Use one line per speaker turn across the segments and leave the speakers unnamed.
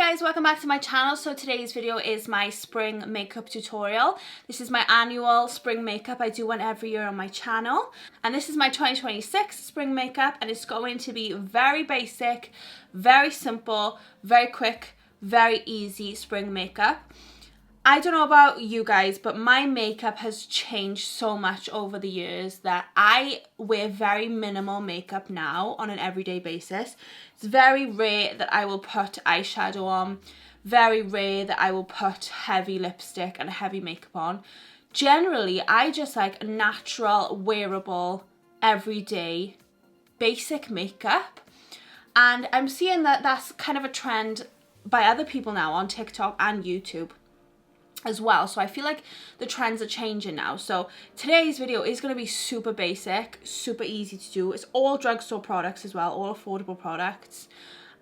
guys, welcome back to my channel. So today's video is my spring makeup tutorial. This is my annual spring makeup. I do one every year on my channel. And this is my 2026 spring makeup, and it's going to be very basic, very simple, very quick, very easy spring makeup. I don't know about you guys, but my makeup has changed so much over the years that I wear very minimal makeup now on an everyday basis. It's very rare that I will put eyeshadow on, very rare that I will put heavy lipstick and heavy makeup on. Generally, I just like natural, wearable, everyday, basic makeup. And I'm seeing that that's kind of a trend by other people now on TikTok and YouTube as well. So I feel like the trends are changing now. So today's video is going to be super basic, super easy to do. It's all drugstore products as well, all affordable products.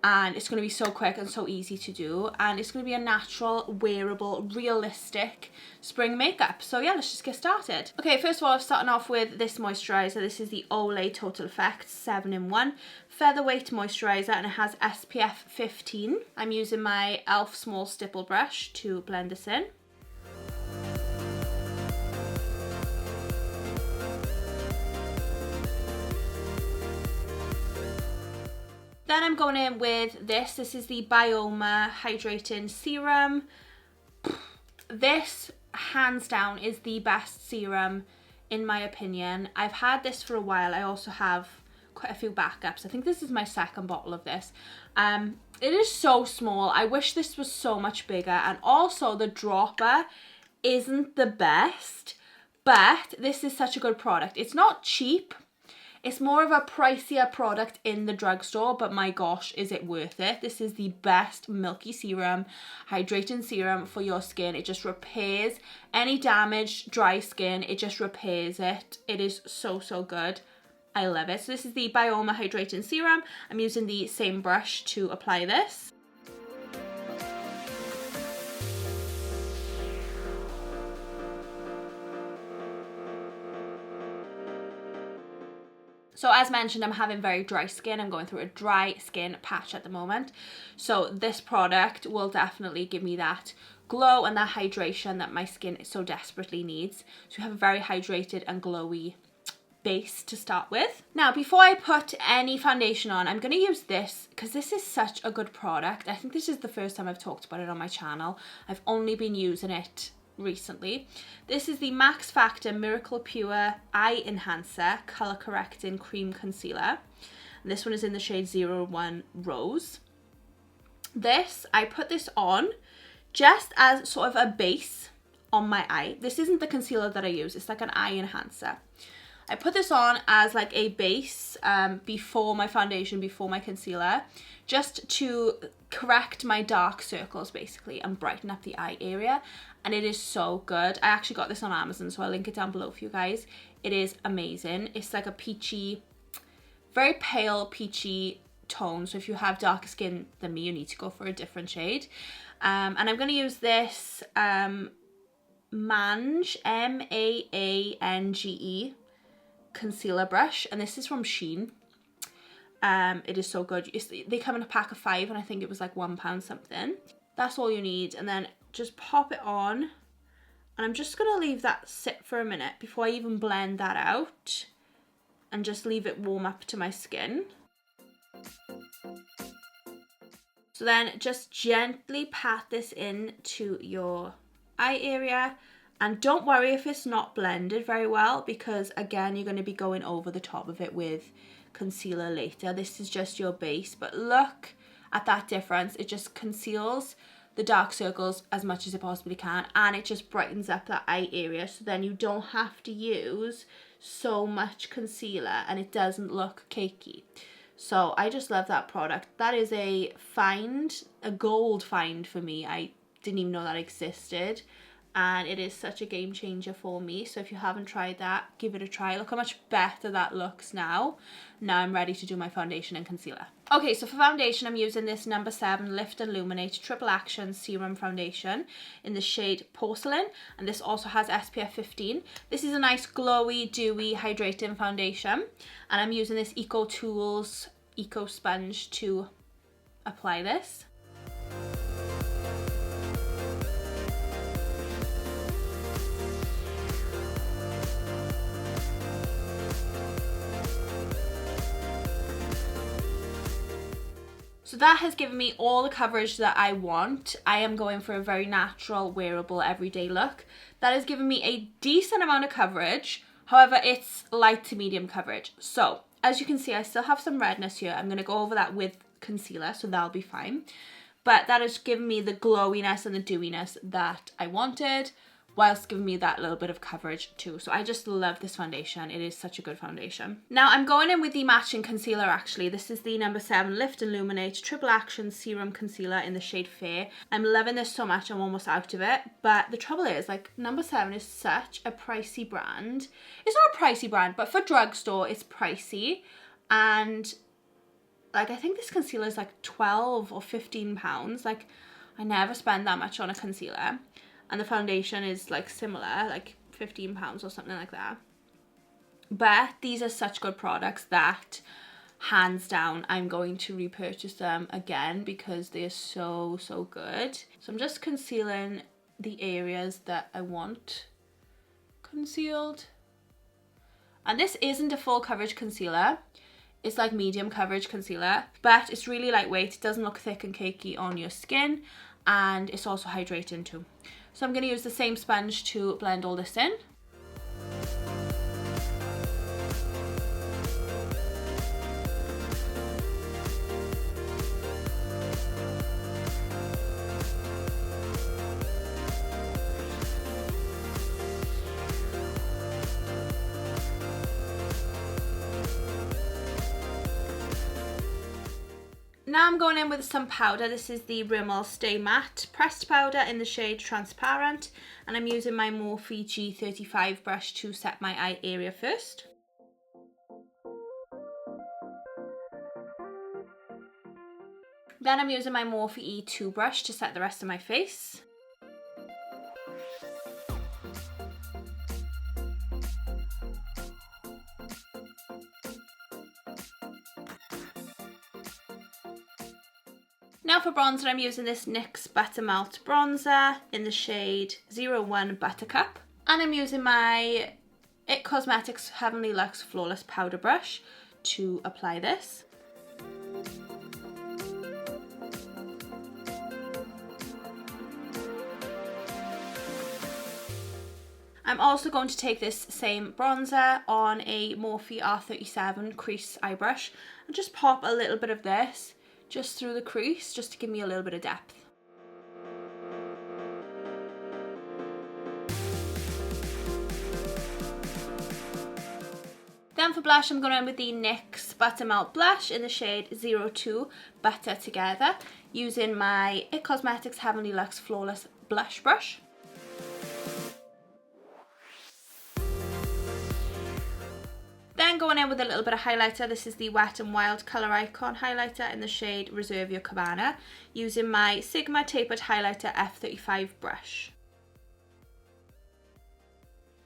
And it's going to be so quick and so easy to do. And it's going to be a natural, wearable, realistic spring makeup. So yeah, let's just get started. Okay, first of all, I'm starting off with this moisturizer. This is the Olay Total Effects 7-in-1 Featherweight Moisturizer, and it has SPF 15. I'm using my e.l.f. Small Stipple brush to blend this in. Then I'm going in with this. This is the Bioma Hydrating Serum. This, hands down, is the best serum in my opinion. I've had this for a while. I also have quite a few backups. I think this is my second bottle of this. It is so small. I wish this was so much bigger. And also the dropper isn't the best, but this is such a good product. It's not cheap. It's more of a pricier product in the drugstore, but my gosh, is it worth it? This is the best milky serum, hydrating serum for your skin. It just repairs any damaged, dry skin. It just repairs it. It is so, so good. I love it. So this is the Bioma Hydrating Serum. I'm using the same brush to apply this. So as mentioned, I'm having very dry skin. I'm going through a dry skin patch at the moment. So this product will definitely give me that glow and that hydration that my skin so desperately needs. So we have a very hydrated and glowy base to start with. Now, before I put any foundation on, I'm going to use this because this is such a good product. I think this is the first time I've talked about it on my channel. I've only been using it recently. This is the Max Factor Miracle Pure Eye Enhancer Color Correcting Cream Concealer. And this one is in the shade 01 Rose. This, I put this on just as sort of a base on my eye. This isn't the concealer that I use. It's like an eye enhancer. I put this on as like a base before my foundation, before my concealer, just to correct my dark circles basically and brighten up the eye area. And it is so good. I actually got this on Amazon, so I'll link it down below for you guys. It is amazing. It's like a peachy, very pale peachy tone. So if you have darker skin than me, you need to go for a different shade. And I'm going to use this Maange, Maange concealer brush, and this is from Shein. It is so good. They come in a pack of 5, and I think it was like £1 something. That's all you need, and then just pop it on, and I'm just gonna leave that sit for a minute before I even blend that out, and just leave it warm up to my skin. So then just gently pat this into your eye area. And don't worry if it's not blended very well, because again, you're going to be going over the top of it with concealer later. This is just your base, but look at that difference. It just conceals the dark circles as much as it possibly can, and it just brightens up that eye area, so then you don't have to use so much concealer and it doesn't look cakey. So I just love that product. That is a find, a gold find for me. I didn't even know that existed. And it is such a game changer for me. So if you haven't tried that, give it a try. Look how much better that looks now. Now I'm ready to do my foundation and concealer. Okay, so for foundation, I'm using this No. 7 Lift and Illuminate Triple Action Serum Foundation in the shade Porcelain. And this also has SPF 15. This is a nice glowy, dewy, hydrating foundation. And I'm using this Eco Tools Eco Sponge to apply this. So that has given me all the coverage that I want. I am going for a very natural, wearable, everyday look. That has given me a decent amount of coverage. However, it's light to medium coverage. So as you can see, I still have some redness here. I'm going to go over that with concealer, so that'll be fine. But that has given me the glowiness and the dewiness that I wanted, whilst giving me that little bit of coverage too. So I just love this foundation. It is such a good foundation. Now I'm going in with the matching concealer actually. This is the number 7 Lift Illuminate Triple Action Serum Concealer in the shade Fair. I'm loving this so much, I'm almost out of it. But the trouble is, like, number 7 is such a pricey brand. It's not a pricey brand, but for drugstore it's pricey. And like, I think this concealer is like 12 or 15 pounds. Like, I never spend that much on a concealer. And the foundation is like similar, like 15 pounds or something like that. But these are such good products that hands down I'm going to repurchase them again because they are so, so good. So I'm just concealing the areas that I want concealed. And this isn't a full coverage concealer. It's like medium coverage concealer, but it's really lightweight. It doesn't look thick and cakey on your skin, and it's also hydrating too. So I'm going to use the same sponge to blend all this in. Now I'm going in with some powder. This is the Rimmel Stay Matte Pressed Powder in the shade Transparent. And I'm using my Morphe G35 brush to set my eye area first. Then I'm using my Morphe E2 brush to set the rest of my face. Now for bronzer, I'm using this NYX Butter Melt bronzer in the shade 01 Buttercup. And I'm using my IT Cosmetics Heavenly Luxe Flawless Powder Brush to apply this. I'm also going to take this same bronzer on a Morphe R37 crease eye brush and just pop a little bit of this just through the crease, just to give me a little bit of depth. Then for blush, I'm going in with the NYX Butter Melt Blush in the shade 02 Butter Together, using my IT Cosmetics Heavenly Luxe Flawless Blush Brush. Then going in with a little bit of highlighter. This is the Wet n Wild Colour Icon highlighter in the shade Reserve Your Cabana, using my Sigma Tapered Highlighter F35 brush.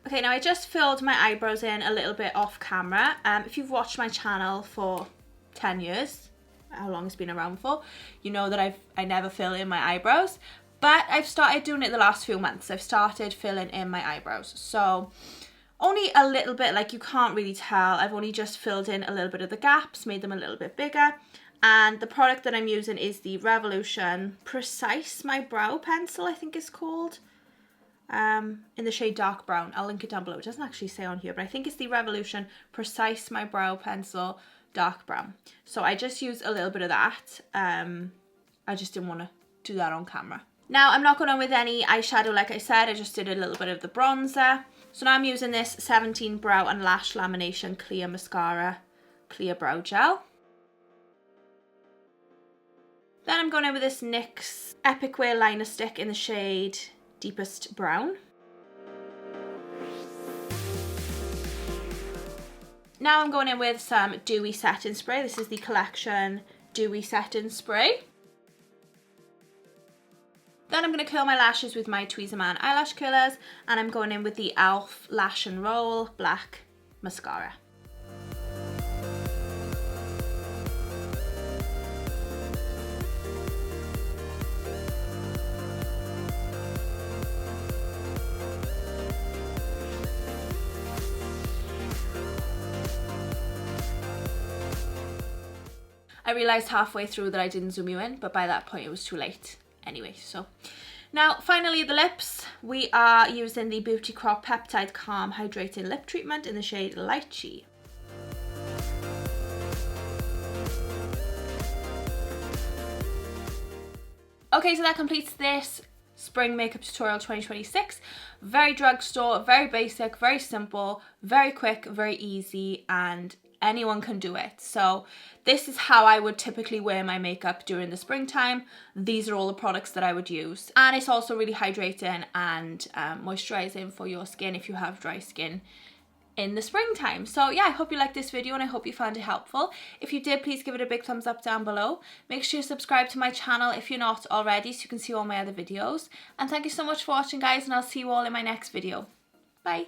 Okay, now I just filled my eyebrows in a little bit off camera. If you've watched my channel for 10 years, how long it's been around for, you know that I never fill in my eyebrows, but I've started doing it the last few months. I've started filling in my eyebrows. So only a little bit, like you can't really tell. I've only just filled in a little bit of the gaps, made them a little bit bigger. And the product that I'm using is the Revolution Precise My Brow Pencil, I think it's called. In the shade Dark Brown. I'll link it down below. It doesn't actually say on here, but I think it's the Revolution Precise My Brow Pencil Dark Brown. So I just used a little bit of that. I just didn't want to do that on camera. Now I'm not going on with any eyeshadow, like I said. I just did a little bit of the bronzer. So now I'm using this 17 Brow and Lash Lamination Clear Mascara Clear Brow Gel. Then I'm going in with this NYX Epic Wear Liner Stick in the shade Deepest Brown. Now I'm going in with some Dewy Setting Spray. This is the Collection Dewy Setting Spray. Then I'm going to curl my lashes with my Tweezerman eyelash curlers, and I'm going in with the e.l.f. Lash and Roll Black Mascara. I realised halfway through that I didn't zoom you in, but by that point it was too late anyway. So now finally the lips. We are using the Beauty Crop Peptide Calm Hydrating Lip Treatment in the shade Lychee. Okay, so that completes this spring makeup tutorial 2026. Very drugstore, very basic, very simple, very quick, very easy, and anyone can do it. So this is how I would typically wear my makeup during the springtime. These are all the products that I would use, and it's also really hydrating and moisturizing for your skin if you have dry skin in the springtime. So yeah, I hope you liked this video and I hope you found it helpful. If you did, please give it a big thumbs up down below. Make sure you subscribe to my channel if you're not already so you can see all my other videos. And thank you so much for watching, guys, and I'll see you all in my next video. Bye.